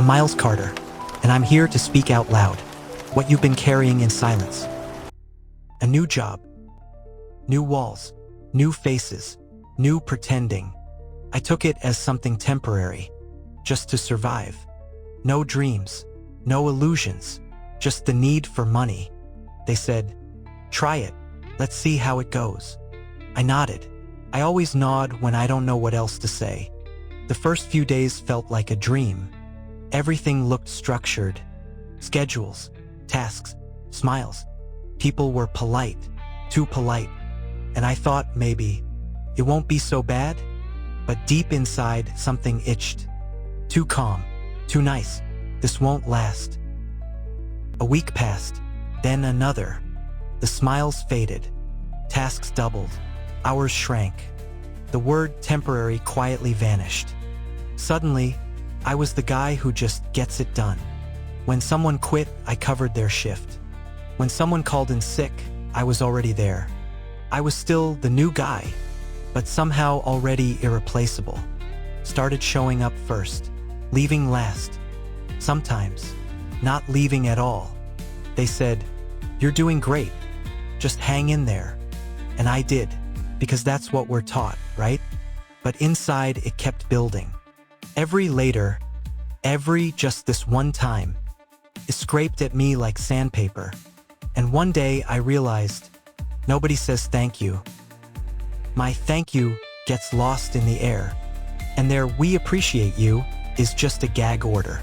I'm Miles Carter, and I'm here to speak out loud what you've been carrying in silence. A new job, new walls, new faces, new pretending. I took it as something temporary, just to survive. No dreams, no illusions, just the need for money. They said, "Try it, let's see how it goes." I nodded. I always nod when I don't know what else to say. The first few days felt like a dream. Everything looked structured. Schedules, tasks, smiles. People were polite, too polite. And I thought maybe it won't be so bad. But deep inside, something itched. Too calm, too nice. This won't last. A week passed, then another. The smiles faded. Tasks doubled. Hours shrank. The word temporary quietly vanished. Suddenly, I was the guy who just gets it done. When someone quit, I covered their shift. When someone called in sick, I was already there. I was still the new guy, but somehow already irreplaceable. Started showing up first, leaving last. Sometimes, not leaving at all. They said, "You're doing great. Just hang in there." And I did, because that's what we're taught, right? But inside, it kept building. Every later, every just this one time, it scraped at me like sandpaper. And one day I realized, nobody says thank you. My thank you gets lost in the air. And their "we appreciate you" is just a gag order.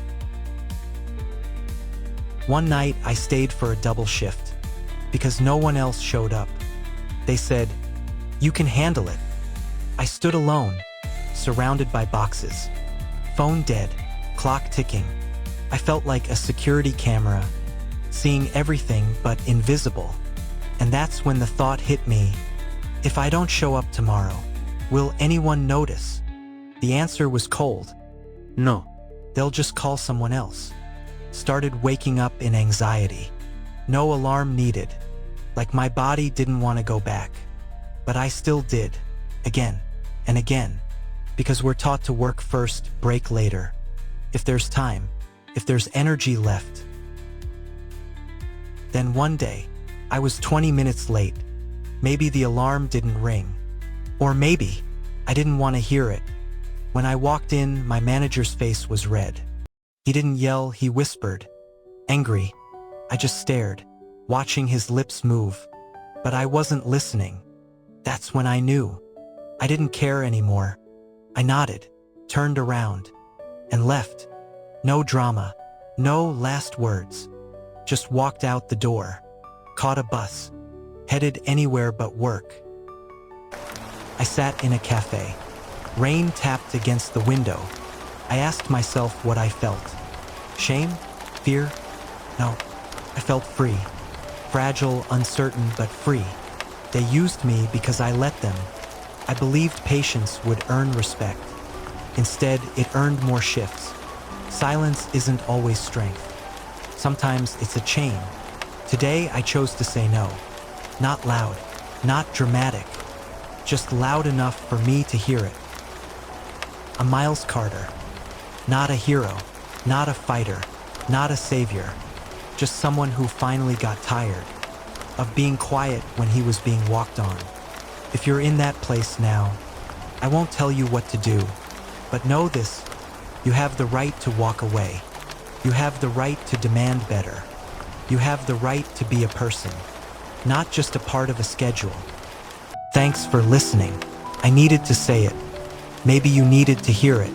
One night I stayed for a double shift because no one else showed up. They said, "You can handle it." I stood alone, surrounded by boxes. Phone dead, clock ticking. I felt like a security camera, seeing everything but invisible. And that's when the thought hit me, if I don't show up tomorrow, will anyone notice? The answer was cold. No, they'll just call someone else. Started waking up in anxiety. No alarm needed. Like my body didn't want to go back. But I still did, again and again. Because we're taught to work first, break later. If there's time, if there's energy left. Then one day, I was 20 minutes late. Maybe the alarm didn't ring. Or maybe I didn't want to hear it. When I walked in, my manager's face was red. He didn't yell, he whispered. Angry. I just stared, watching his lips move. But I wasn't listening. That's when I knew. I didn't care anymore. I nodded, turned around, and left. No drama, no last words. Just walked out the door, caught a bus, headed anywhere but work. I sat in a cafe. Rain tapped against the window. I asked myself what I felt. Shame? Fear? No, I felt free. Fragile, uncertain, but free. They used me because I let them. I believed patience would earn respect. Instead, it earned more shifts. Silence isn't always strength. Sometimes it's a chain. Today, I chose to say no. Not loud, not dramatic, just loud enough for me to hear it. I'm Miles Carter. Not a hero, not a fighter, not a savior. Just someone who finally got tired of being quiet when he was being walked on. If you're in that place now, I won't tell you what to do, but know this, you have the right to walk away. You have the right to demand better. You have the right to be a person, not just a part of a schedule. Thanks for listening. I needed to say it. Maybe you needed to hear it.